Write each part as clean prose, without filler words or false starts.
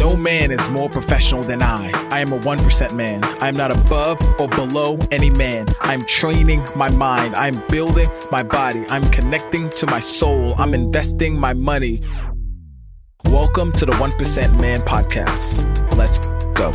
No man is more professional than I. I am a 1% man. I am not above or below any man. I'm training my mind. I'm building my body. I'm connecting to my soul. I'm investing my money. Welcome to the 1% Man Podcast. Let's go.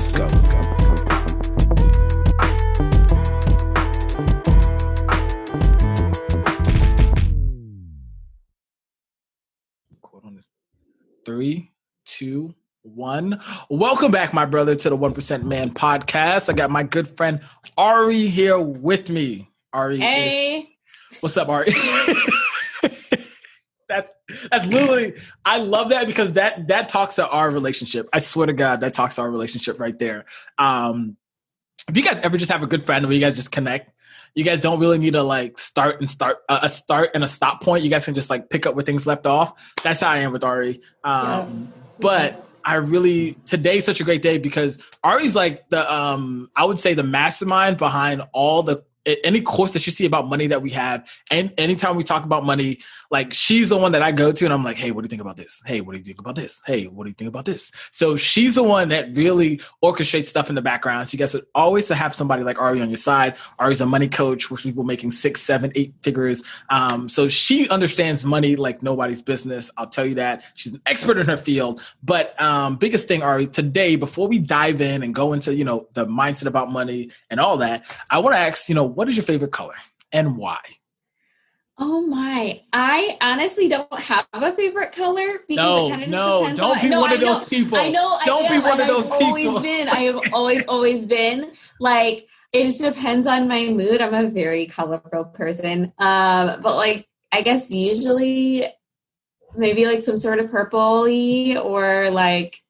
Three, two, one. Welcome back, my brother, to the 1% Man Podcast. I got my good friend Ari here with me. Ari, hey, what's up, Ari? That's literally, I love that because that talks to our relationship. I swear to God, that talks to our relationship right there. If you guys ever just have a good friend where you guys just connect, you guys don't really need to like start a start and a stop point. You guys can just like pick up where things left off. That's how I am with Ari. But I really, today's such a great day because Ari's like the, I would say the mastermind behind all the, any course that you see about money that we have. And anytime we talk about money, like she's the one that I go to and I'm like, hey, what do you think about this? Hey, what do you think about this? Hey, what do you think about this? So she's the one that really orchestrates stuff in the background. So you guys would always have somebody like Ari on your side. Ari's a money coach with people making 6, 7, 8 figures. So she understands money like nobody's business. I'll tell you that. She's an expert in her field. But biggest thing, Ari, today, before we dive in and go into, the mindset about money and all that, I want to ask, what is your favorite color and why? Oh my, I honestly don't have a favorite color because it kind of just depends don't on be one of those people. I know don't be one of those people. I have always been like, it just depends on my mood. I'm a very colorful person. But like, I guess usually maybe like some sort of purple-y or like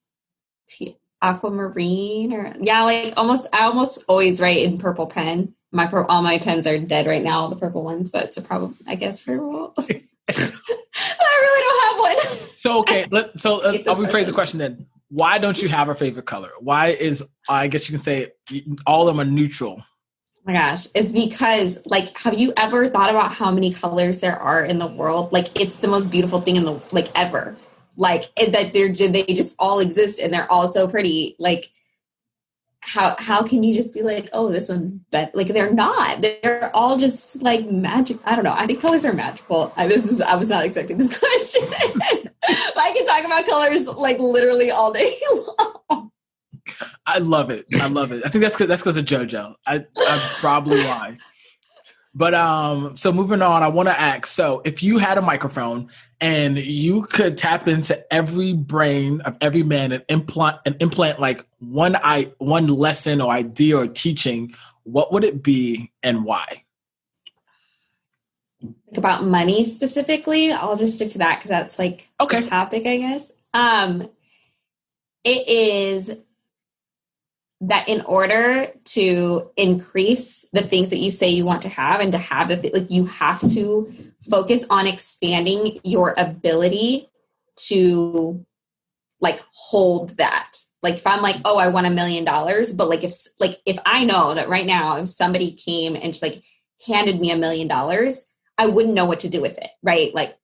aquamarine or I almost always write in purple pen. All my pens are dead right now, the purple ones, but it's a problem, I guess, for all. But I really don't have one. So, okay, I'll rephrase the question then. Why don't you have a favorite color? Why is, I guess you can say, all of them are neutral? Oh my gosh, it's because, like, have you ever thought about how many colors there are in the world? Like, it's the most beautiful thing in the, like, ever. Like, that they just all exist and they're all so pretty. Like, how can you just be like, oh, this one's better? Like, they're not. They're all just like magic. I don't know. I think colors are magical. I was not expecting this question. But I can talk about colors like literally all day long. I love it. I think that's because of JoJo. I probably lie. But so moving on, I want to ask, so if you had a microphone and you could tap into every brain of every man and implant like one lesson or idea or teaching, what would it be and why? About money specifically, I'll just stick to that because that's like the topic, I guess. It is that in order to increase the things that you say you want to have and to have it, like you have to focus on expanding your ability to like hold that. Like if I'm like, oh, I want $1 million, but if I know that right now, if somebody came and just like handed me $1 million, I wouldn't know what to do with it. Right. Like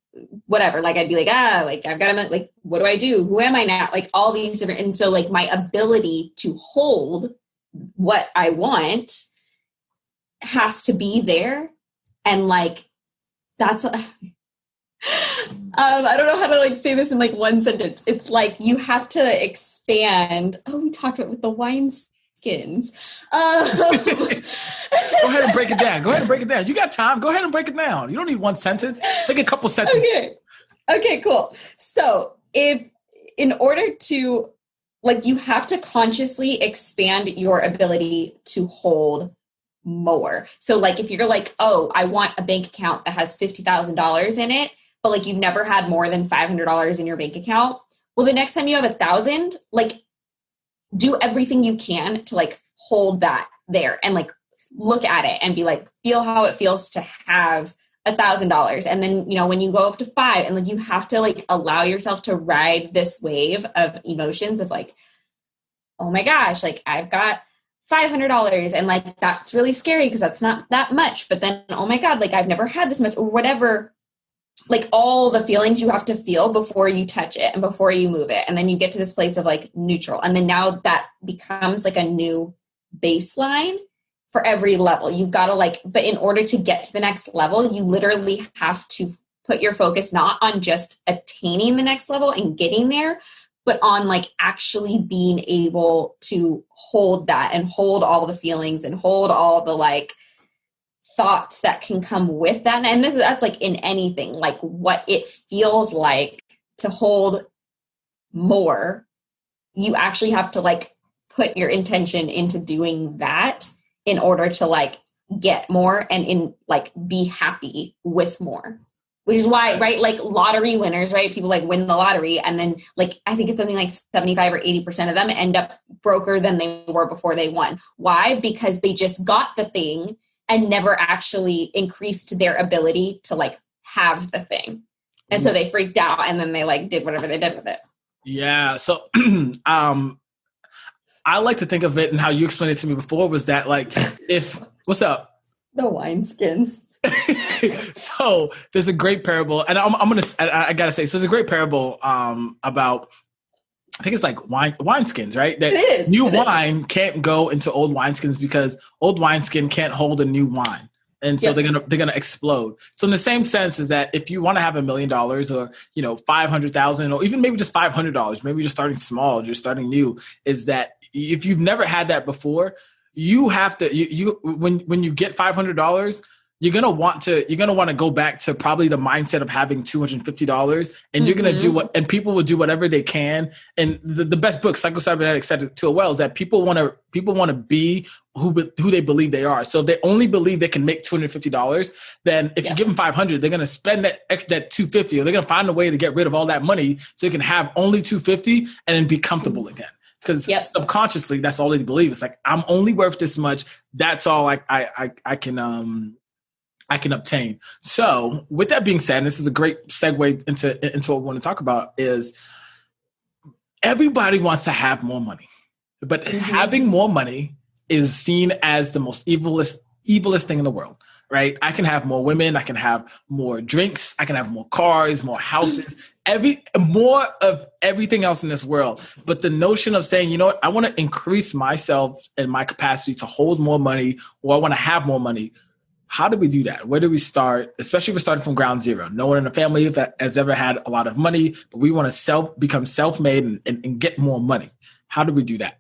whatever, like I'd be like, like I've got to, like, what do I do? Who am I now? Like all these different, and so like my ability to hold what I want has to be there. And like, that's, I don't know how to like say this in like one sentence. It's like, you have to expand. Oh, we talked about with the wine skins. Go ahead and break it down. You got time. Go ahead and break it down. You don't need one sentence. Take a couple sentences. Okay, cool. So if in order to, like, you have to consciously expand your ability to hold more. So like, if you're like, oh, I want a bank account that has $50,000 in it, but like you've never had more than $500 in your bank account. Well, the next time you have 1,000, like do everything you can to like hold that there and like look at it and be like, feel how it feels to have $1,000. And then, when you go up to 5 and like, you have to like allow yourself to ride this wave of emotions of like, oh my gosh, like I've got $500 and like, that's really scary because that's not that much. But then, oh my God, like I've never had this much or whatever like all the feelings you have to feel before you touch it and before you move it. And then you get to this place of like neutral. And then now that becomes like a new baseline for every level. You've got to like, but in order to get to the next level, you literally have to put your focus not on just attaining the next level and getting there, but on like actually being able to hold that and hold all the feelings and hold all the like thoughts that can come with that. And that's like in anything, like what it feels like to hold more. You actually have to like put your intention into doing that in order to like get more and in like be happy with more. Which is why, right, like lottery winners, right? People like win the lottery and then like, I think it's something like 75 or 80% of them end up broker than they were before they won. Why? Because they just got the thing and never actually increased their ability to like have the thing. And so they freaked out and then they like did whatever they did with it. Yeah. So I like to think of it, and how you explained it to me before was that like, what's up? The wineskins. So there's a great parable, and I gotta say, so there's a great parable about, I think it's like wineskins, right? That new wine can't go into old wineskins because old wineskin can't hold a new wine. And so they're gonna explode. So in the same sense is that if you want to have $1 million or, you know, 500,000 or even maybe just $500, maybe you're starting small, you're starting new, is that if you've never had that before, you have to, when you get $500, you're gonna want to go back to probably the mindset of having $250, and you're gonna do and people will do whatever they can. And the best book, Psycho-Cybernetics, said it too well, is that people want to be who they believe they are. So if they only believe they can make $250, then if you give them $500, they're gonna spend that $250, or they're gonna find a way to get rid of all that money so they can have only $250 and then be comfortable again. Because subconsciously, that's all they believe. It's like, I'm only worth this much. That's all I can obtain. So with that being said, and this is a great segue into what we want to talk about, is everybody wants to have more money, but having more money is seen as the most evilest thing in the world, right? I can have more women, I can have more drinks, I can have more cars, more houses, more of everything else in this world. But the notion of saying, you know what, I want to increase myself and my capacity to hold more money, or I want to have more money. How do we do that? Where do we start? Especially if we're starting from ground zero. No one in the family that has ever had a lot of money, but we want to become self-made and get more money. How do we do that?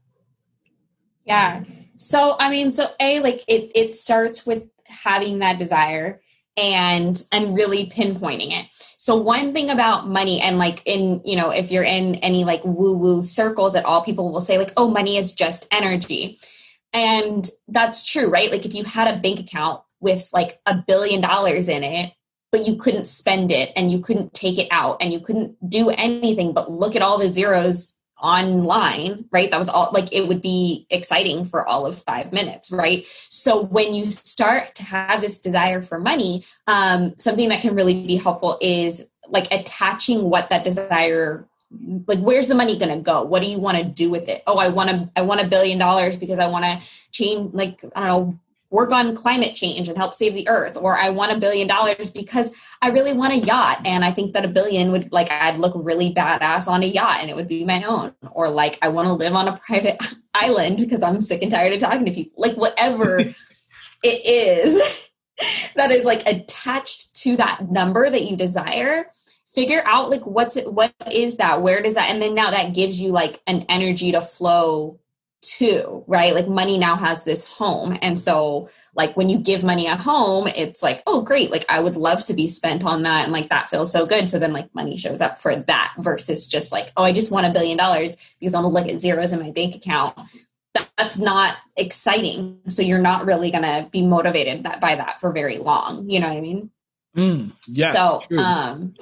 Yeah. So, I mean, it starts with having that desire and really pinpointing it. So one thing about money, and like in, you know, if you're in any like woo-woo circles at all, people will say like, oh, money is just energy. And that's true, right? Like if you had a bank account with like $1 billion in it, but you couldn't spend it and you couldn't take it out and you couldn't do anything but look at all the zeros online, right? That was all, like, it would be exciting for all of 5 minutes, right? So when you start to have this desire for money, something that can really be helpful is like attaching what that desire, like, where's the money going to go? What do you want to do with it? Oh, I want $1 billion because I want to change, like, I don't know, work on climate change and help save the earth. Or I want $1 billion because I really want a yacht. And I think that $1 billion would, like, I'd look really badass on a yacht and it would be my own. Or like, I want to live on a private island because I'm sick and tired of talking to people. Like, whatever it is that is like attached to that number that you desire, figure out like, what is that? Where does that? And then now that gives you like an energy to flow to, right? Like, money now has this home. And so like when you give money a home, it's like, oh, great. Like, I would love to be spent on that. And like, that feels so good. So then like money shows up for that versus just like, oh, I just want $1 billion because I want to look at zeros in my bank account. That's not exciting. So you're not really going to be motivated by that for very long. You know what I mean? Yes. So, true.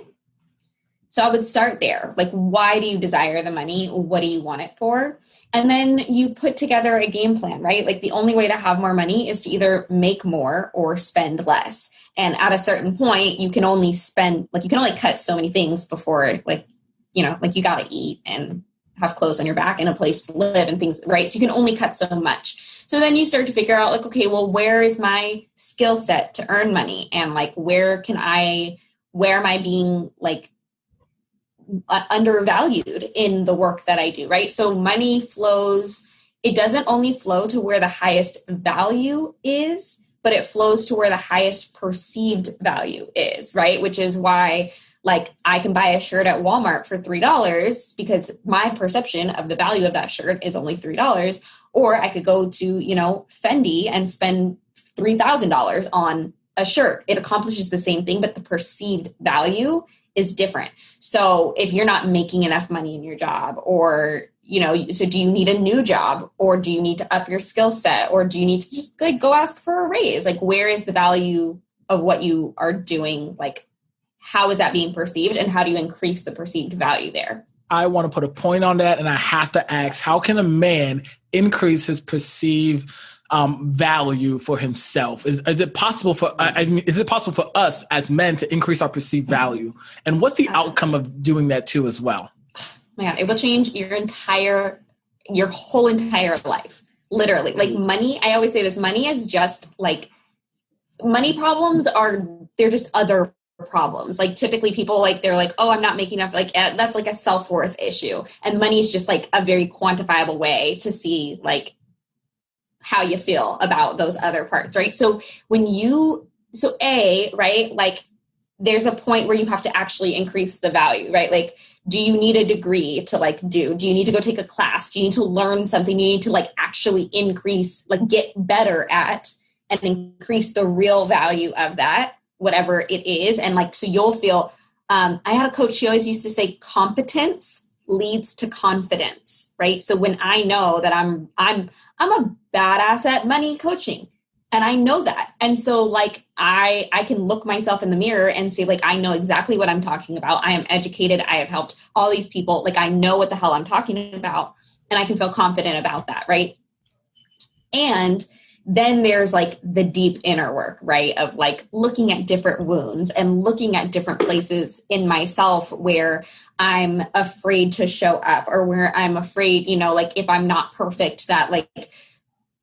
So I would start there. Like, why do you desire the money? What do you want it for? And then you put together a game plan, right? Like, the only way to have more money is to either make more or spend less. And at a certain point, you can only spend, like, you can only cut so many things before, like, you know, like, you got to eat and have clothes on your back and a place to live and things, right? So you can only cut so much. So then you start to figure out, like, okay, well, where is my skill set to earn money? And like, where can I where am I being like undervalued in the work that I do, right? So money flows, it doesn't only flow to where the highest value is, but it flows to where the highest perceived value is, right? Which is why like I can buy a shirt at Walmart for $3 because my perception of the value of that shirt is only $3. Or I could go to, Fendi and spend $3,000 on a shirt. It accomplishes the same thing, but the perceived value is different. So if you're not making enough money in your job, or, so do you need a new job, or do you need to up your skill set, or do you need to just like go ask for a raise? Like, where is the value of what you are doing? Like, how is that being perceived, and how do you increase the perceived value there? I want to put a point on that, and I have to ask, how can a man increase his perceived value for himself? Is it possible for us as men to increase our perceived value? And what's the outcome of doing that too as well? Oh my God, it will change your whole entire life. Literally. Like money, I always say this, money is just like, money problems they're just other problems. Like typically people they're like, oh, I'm not making enough. Like that's like a self-worth issue. And money is just like a very quantifiable way to see like how you feel about those other parts, right? So right, like there's a point where you have to actually increase the value, right? Like, do you need a degree to do you need to go take a class? Do you need to learn something? You need to like actually increase, like get better at and increase the real value of that, whatever it is. And like, so you'll feel, I had a coach, she always used to say competence leads to confidence, right? So when I know that I'm a badass at money coaching, and I know that. And so like, I can look myself in the mirror and say like, I know exactly what I'm talking about. I am educated. I have helped all these people. Like I know what the hell I'm talking about, and I can feel confident about that. Right. And then there's like the deep inner work, right? Of like looking at different wounds and looking at different places in myself where I'm afraid to show up, or where I'm afraid, like if I'm not perfect, that like,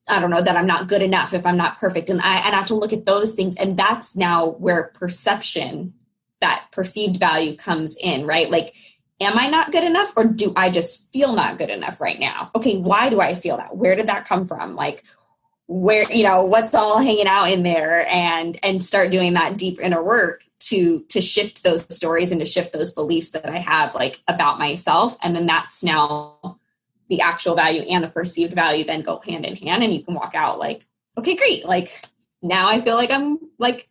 I don't know, that I'm not good enough if I'm not perfect. And I have to look at those things. And that's now where perception, that perceived value comes in, right? Like, am I not good enough, or do I just feel not good enough right now? Okay, why do I feel that? Where did that come from? Like, where, what's all hanging out in there, and start doing that deep inner work to shift those stories and to shift those beliefs that I have like about myself. And then that's now the actual value and the perceived value then go hand in hand, and you can walk out like, okay, great. Like now I feel like I'm like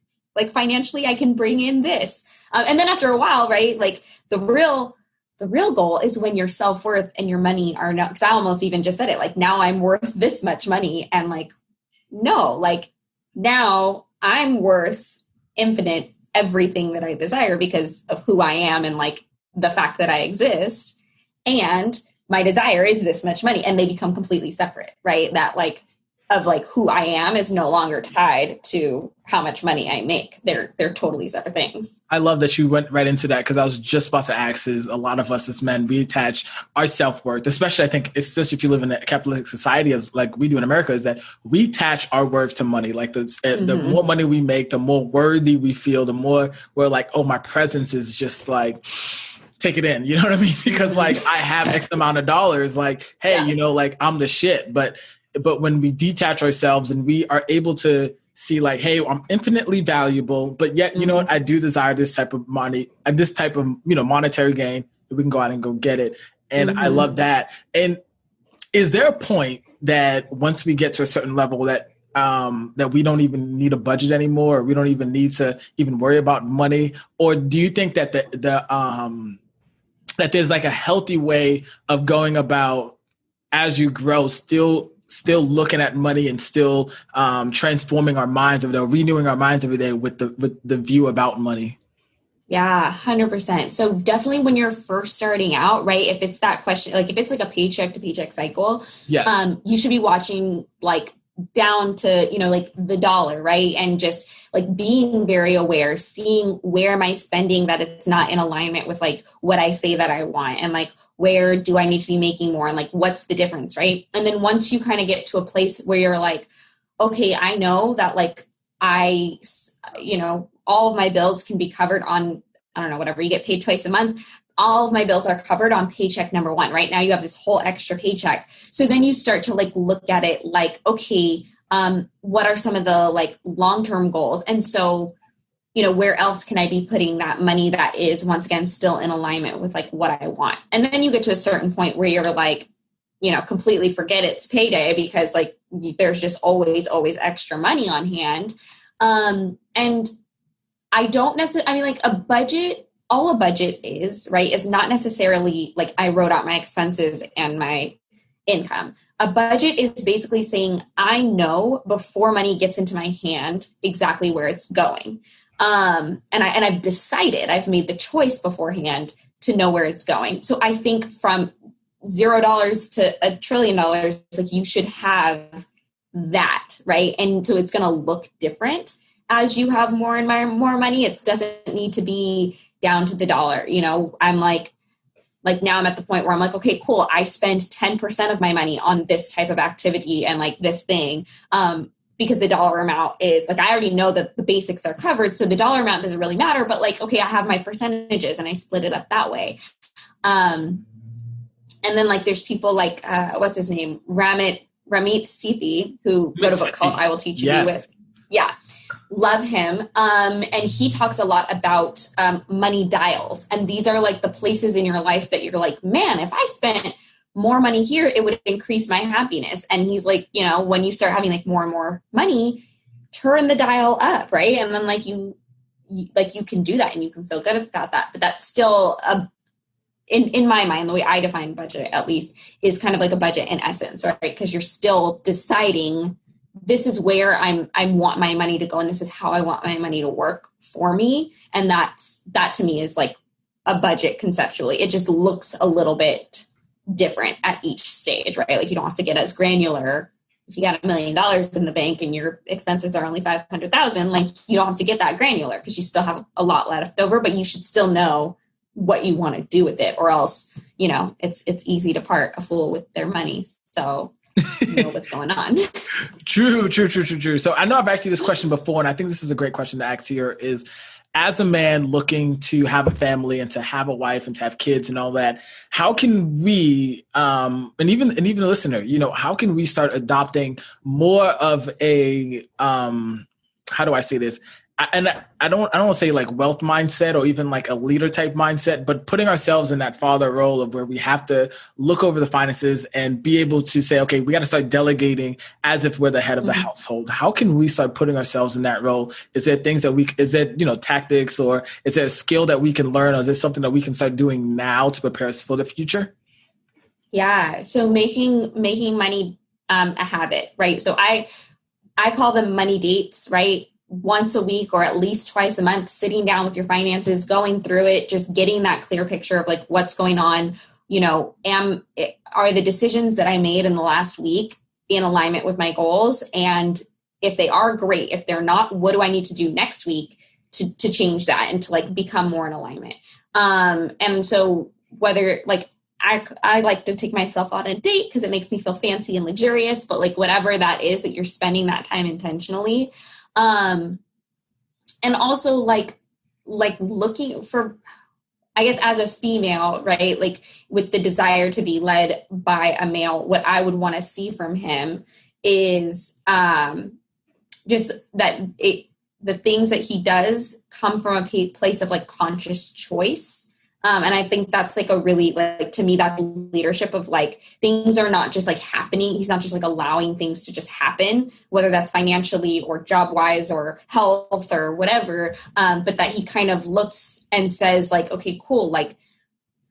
financially I can bring in this. And then after a while, right, like the real goal is when your self-worth and your money are not, because I almost even just said it, like now I'm worth this much money, and like, no, like now I'm worth infinite everything that I desire because of who I am and like the fact that I exist, and my desire is this much money, and they become completely separate, right? That like of like who I am is no longer tied to how much money I make. They're totally separate things. I love that you went right into that, because I was just about to ask, is a lot of us as men, we attach our self-worth, especially I think, especially if you live in a capitalistic society as like we do in America, is that we attach our worth to money. Like the more money we make, the more worthy we feel, the more we're like, oh, my presence is just like, take it in. You know what I mean? Because like I have X amount of dollars, like, hey, like I'm the shit. But when we detach ourselves and we are able to see like, hey, I'm infinitely valuable, but yet, you know what, I do desire this type of money, this type of, monetary gain, we can go out and go get it. And I love that. And is there a point that once we get to a certain level that we don't even need a budget anymore, or we don't even need to even worry about money? Or do you think that that there's like a healthy way of going about as you grow, still looking at money and still transforming our minds every day, renewing our minds every day with the view about money? Yeah, 100%. So definitely when you're first starting out, right? If it's that question, like if it's like a paycheck to paycheck cycle, yes, you should be watching like down to, like the dollar, right? And just like being very aware, seeing where am I spending that it's not in alignment with like what I say that I want, and like where do I need to be making more, and like what's the difference, right? And then once you kind of get to a place where you're like, okay, I know that like all of my bills can be covered on I don't know, whatever, you get paid twice a month. All of my bills are covered on paycheck number one. Right now you have this whole extra paycheck. So then you start to like look at it like, okay, what are some of the like long-term goals? And so, you know, where else can I be putting that money that is once again still in alignment with like what I want? And then you get to a certain point where you're like, you know, completely forget it's payday because like there's just always extra money on hand. And I don't necessarily, I mean, like a budget, all a budget is, right, is not necessarily like I wrote out my expenses and my income. A budget is basically saying, I know before money gets into my hand exactly where it's going. And I've decided, I've made the choice beforehand to know where it's going. So I think from $0 to $1 trillion, like you should have that, right? And so it's going to look different as you have more and more money. It doesn't need to be down to the dollar. You know, I'm like now I'm at the point where I'm like, okay, cool. I spend 10% of my money on this type of activity and like this thing, because the dollar amount is like, I already know that the basics are covered. So the dollar amount doesn't really matter, but like, okay, I have my percentages and I split it up that way. And then like, there's people like, what's his name? Ramit Sethi, who wrote a book called I Will Teach You to Be With. Yeah. Love him. And he talks a lot about money dials. And these are like the places in your life that you're like, man, if I spent more money here, it would increase my happiness. And he's like, you know, when you start having like more and more money, turn the dial up, right? And then like you can do that and you can feel good about that. But that's still in my mind, the way I define budget at least is kind of like a budget in essence, right? Because you're still deciding this is where I want my money to go and this is how I want my money to work for me. And that to me is like a budget conceptually. It just looks a little bit different at each stage, right? Like you don't have to get as granular. If you got $1 million in the bank and your expenses are only 500,000, like you don't have to get that granular because you still have a lot left over, but you should still know what you want to do with it, or else, you know, it's easy to part a fool with their money. So you know what's going on. True. So I know I've asked you this question before, and I think this is a great question to ask here is, as a man looking to have a family and to have a wife and to have kids and all that, how can we, and even a listener, you know, how can we start adopting more of a, how do I say this? I don't want to say like wealth mindset or even like a leader type mindset, but putting ourselves in that father role of where we have to look over the finances and be able to say, okay, we got to start delegating as if we're the head of the household. How can we start putting ourselves in that role? Is there things that is it, you know, tactics, or is there a skill that we can learn, or is there something that we can start doing now to prepare us for the future? Yeah. So making money a habit, right? So I call them money dates, right? Once a week or at least twice a month, sitting down with your finances, going through it, just getting that clear picture of like what's going on. You know, are the decisions that I made in the last week in alignment with my goals? And if they are, great. If they're not, what do I need to do next week to change that and to like become more in alignment? And so whether like I like to take myself on a date because it makes me feel fancy and luxurious, but like whatever that is that you're spending that time intentionally. And also like looking for, I guess as a female, right? Like with the desire to be led by a male, what I would want to see from him is, just that the things that he does come from a place of like conscious choice. And I think that's like a really, like, to me, that's leadership of like, things are not just like happening. He's not just like allowing things to just happen, whether that's financially or job wise or health or whatever. But that he kind of looks and says like, okay, cool. Like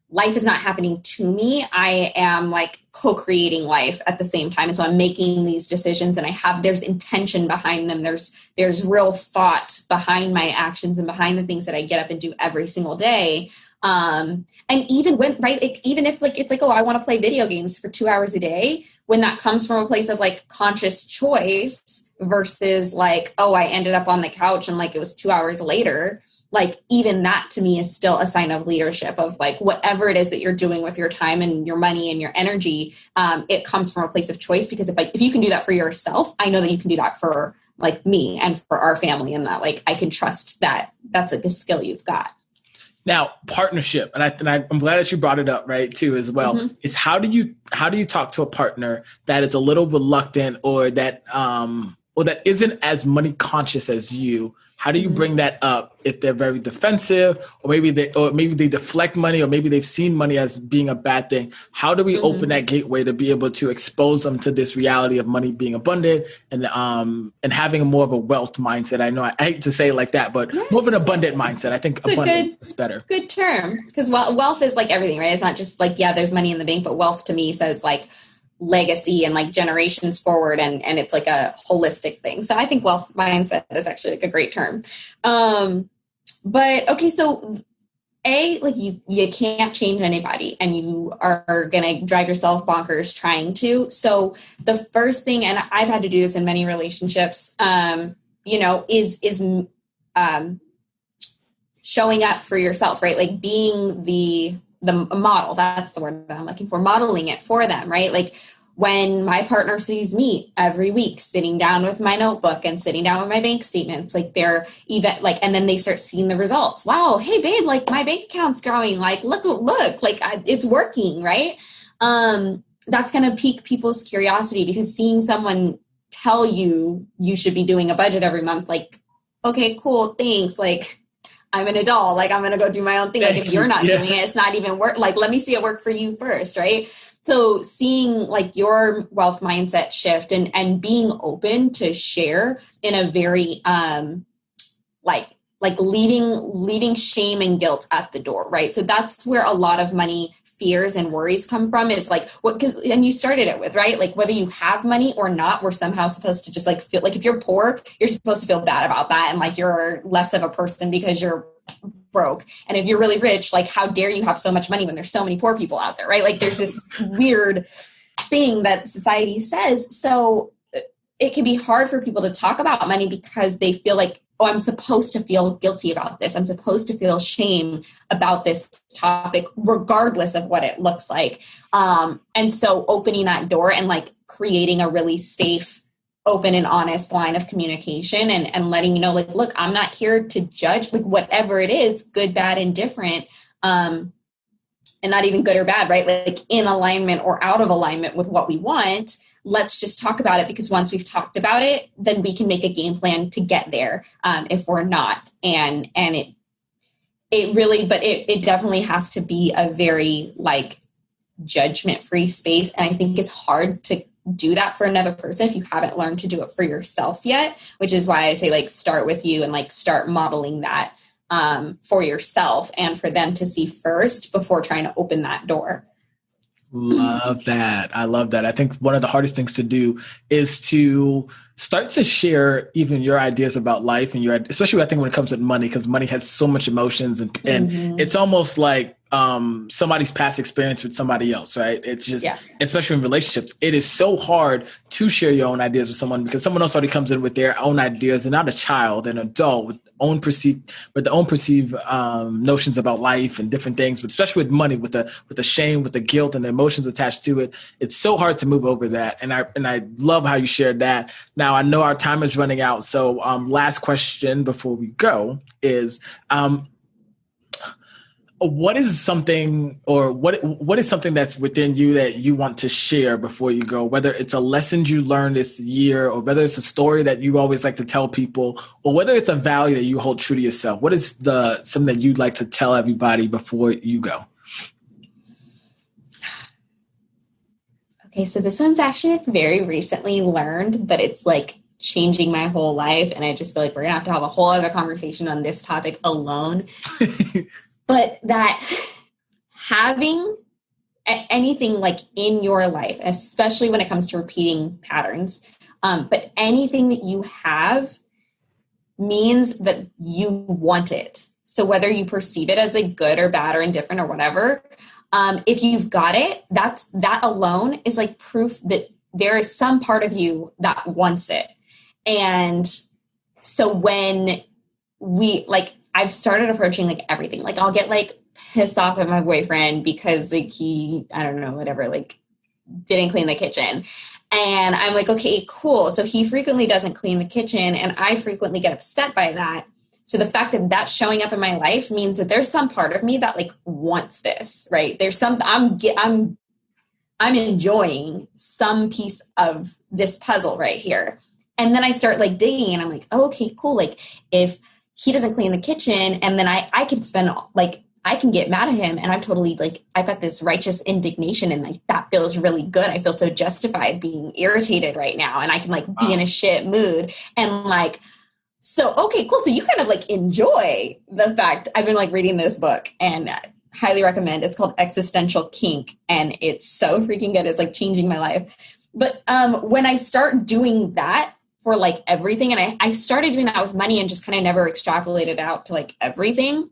life is not happening to me. I am like co-creating life at the same time. And so I'm making these decisions and there's intention behind them. There's real thought behind my actions and behind the things that I get up and do every single day. And even when, right, even if like, it's like, oh, I want to play video games for 2 hours a day, when that comes from a place of like conscious choice versus like, oh, I ended up on the couch and like, it was 2 hours later, like even that to me is still a sign of leadership of like, whatever it is that you're doing with your time and your money and your energy, it comes from a place of choice, because if you can do that for yourself, I know that you can do that for like me and for our family, and that like, I can trust that that's like a skill you've got. Now, partnership, and I'm glad that you brought it up, right, too, as well. Mm-hmm. Is how do you talk to a partner that is a little reluctant or that isn't as money conscious as you? How do you bring that up if they're very defensive, or maybe they deflect money, or maybe they've seen money as being a bad thing? How do we open that gateway to be able to expose them to this reality of money being abundant and having a more of a wealth mindset? I know I hate to say it like that, but more of an abundant mindset. I think abundant is better. Good term, because wealth is like everything, right? It's not just like, yeah, there's money in the bank, but wealth to me says like legacy and like generations forward, and it's like a holistic thing. So I think wealth mindset is actually like a great term. But okay, so like you can't change anybody, and you are gonna drive yourself bonkers trying to. So the first thing, and I've had to do this in many relationships, is showing up for yourself, right? Like being the model. That's the word that I'm looking for. Modeling it for them, right? Like when my partner sees me every week sitting down with my notebook and sitting down with my bank statements, like they're even like, and then they start seeing the results. Wow, hey babe, like my bank account's growing. Like look, like it's working, right? That's going to pique people's curiosity, because seeing someone tell you should be doing a budget every month, like, okay, cool, thanks. Like, I'm an adult, like I'm going to go do my own thing. Like if you're not doing it, it's not even work. Like, let me see it work for you first. Right. So seeing like your wealth mindset shift and being open to share in a very, like leaving shame and guilt at the door. Right. So that's where a lot of money fears and worries come from, is like and you started it with, right? Like whether you have money or not, we're somehow supposed to just like feel like if you're poor, you're supposed to feel bad about that. And like, you're less of a person because you're broke. And if you're really rich, like how dare you have so much money when there's so many poor people out there, right? Like there's this weird thing that society says. So it can be hard for people to talk about money because they feel like, oh, I'm supposed to feel guilty about this. I'm supposed to feel shame about this topic, regardless of what it looks like. And so opening that door and like creating a really safe, open and honest line of communication and letting you know, like, look, I'm not here to judge, like whatever it is, good, bad, indifferent, and not even good or bad, right? Like in alignment or out of alignment with what we want. Let's just talk about it, because once we've talked about it, then we can make a game plan to get there. If we're not, and it really, but it definitely has to be a very like judgment-free space. And I think it's hard to do that for another person if you haven't learned to do it for yourself yet, which is why I say like start with you and like start modeling that for yourself and for them to see first before trying to open that door. Love that. I love that. I think one of the hardest things to do is to start to share even your ideas about life and especially I think when it comes to money, because money has so much emotions and it's almost like somebody's past experience with somebody else, right? It's just, especially in relationships, it is so hard to share your own ideas with someone because someone else already comes in with their own ideas, and not a child, an adult with their own perceived notions about life and different things, but especially with money, with the shame, with the guilt and the emotions attached to it. It's so hard to move over that. And I love how you shared that. Now I know our time is running out. So last question before we go is, what is something that's within you that you want to share before you go, whether it's a lesson you learned this year, or whether it's a story that you always like to tell people, or whether it's a value that you hold true to yourself? What is something that you'd like to tell everybody before you go? Okay, so this one's actually very recently learned, but it's like changing my whole life. And I just feel like we're gonna have to have a whole other conversation on this topic alone. But that having anything like in your life, especially when it comes to repeating patterns, but anything that you have means that you want it. So whether you perceive it as a good or bad or indifferent or whatever, if you've got it, that alone is like proof that there is some part of you that wants it. And so when I've started approaching like everything. Like I'll get like pissed off at my boyfriend because like he, I don't know, whatever, like didn't clean the kitchen. And I'm like, okay, cool. So he frequently doesn't clean the kitchen and I frequently get upset by that. So the fact that that's showing up in my life means that there's some part of me that like wants this, right? There's some, I'm enjoying some piece of this puzzle right here. And then I start like digging and I'm like, oh, okay, cool. Like if he doesn't clean the kitchen and then I can spend like, I can get mad at him and I'm totally like, I've got this righteous indignation and like, that feels really good. I feel so justified being irritated right now. And I can like be in a shit mood and like, so, okay, cool. So you kind of like enjoy the fact I've been like reading this book and highly recommend. It's called Existential Kink and it's so freaking good. It's like changing my life. But when I start doing that for like everything, and I started doing that with money and just kind of never extrapolated out to like everything.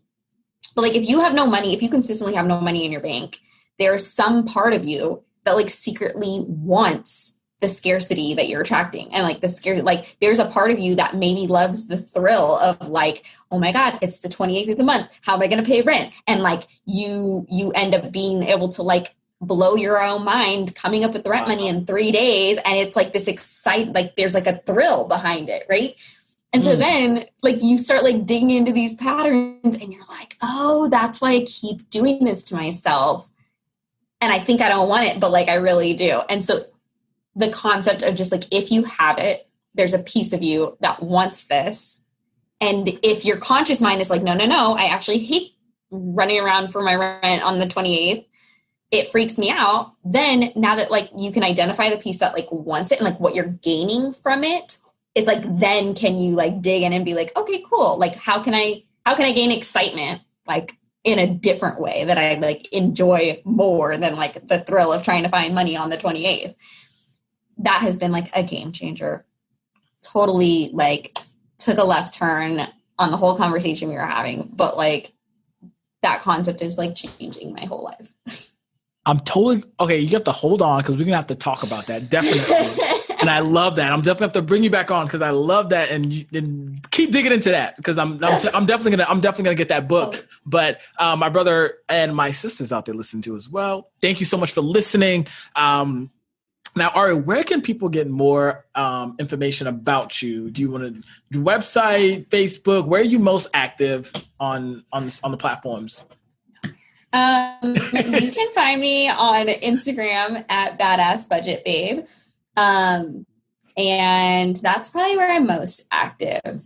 But like, if you have no money, if you consistently have no money in your bank, there's some part of you that like secretly wants the scarcity that you're attracting. And like the scarcity, like there's a part of you that maybe loves the thrill of like, oh my God, it's the 28th of the month. How am I going to pay rent? And like you end up being able to like blow your own mind coming up with the rent money in 3 days. And it's like this like there's like a thrill behind it. Right. And so then like you start like digging into these patterns and you're like, oh, that's why I keep doing this to myself. And I think I don't want it, but like I really do. And so the concept of just like, if you have it, there's a piece of you that wants this. And if your conscious mind is like, no, I actually hate running around for my rent on the 28th. It freaks me out. Then now that like you can identify the piece that like wants it and like what you're gaining from it, it's like, then can you like dig in and be like, okay, cool. Like, how can I gain excitement like in a different way that I like enjoy more than like the thrill of trying to find money on the 28th? That has been like a game changer. Totally like took a left turn on the whole conversation we were having, but like that concept is like changing my whole life. I'm totally okay. You have to hold on because we're gonna have to talk about that definitely. And I love that. I'm definitely have to bring you back on because I love that, and keep digging into that because I'm definitely gonna get that book. But my brother and my sisters out there listen to as well. Thank you so much for listening. Now, Ari, where can people get more information about you? Do you want to do website, Facebook? Where are you most active on the platforms? You can find me on Instagram at Badass Budget Babe. And that's probably where I'm most active,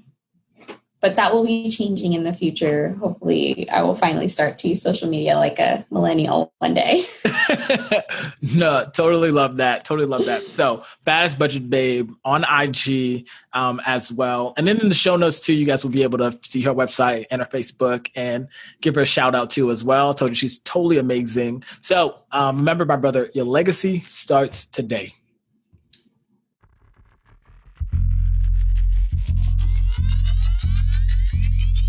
but that will be changing in the future. Hopefully I will finally start to use social media like a millennial one day. No, totally love that. So Badass Budget Babe on IG, as well. And then in the show notes too, you guys will be able to see her website and her Facebook and give her a shout out too as well. I told you she's totally amazing. So, remember my brother, your legacy starts today.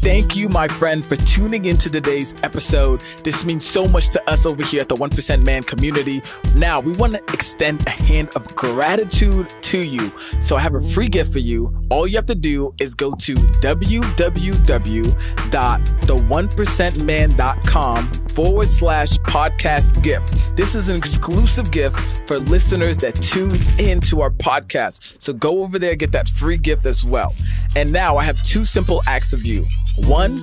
Thank you, my friend, for tuning into today's episode. This means so much to us over here at the 1% Man community. Now, we want to extend a hand of gratitude to you. So I have a free gift for you. All you have to do is go to www.the1percentman.com/podcast gift. This is an exclusive gift for listeners that tune into our podcast. So go over there, get that free gift as well. And now I have two simple acts of you. One,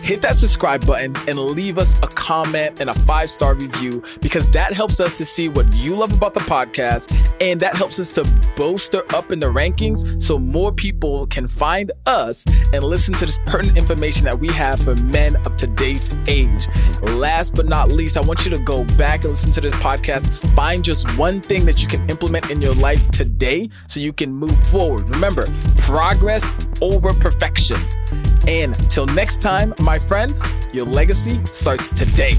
hit that subscribe button and leave us a comment and a 5-star review because that helps us to see what you love about the podcast and that helps us to bolster up in the rankings so more people can find us and listen to this pertinent information that we have for men of today's age. Last but not least, I want you to go back and listen to this podcast. Find just one thing that you can implement in your life today so you can move forward. Remember, progress over perfection. And till next time, my friend, your legacy starts today.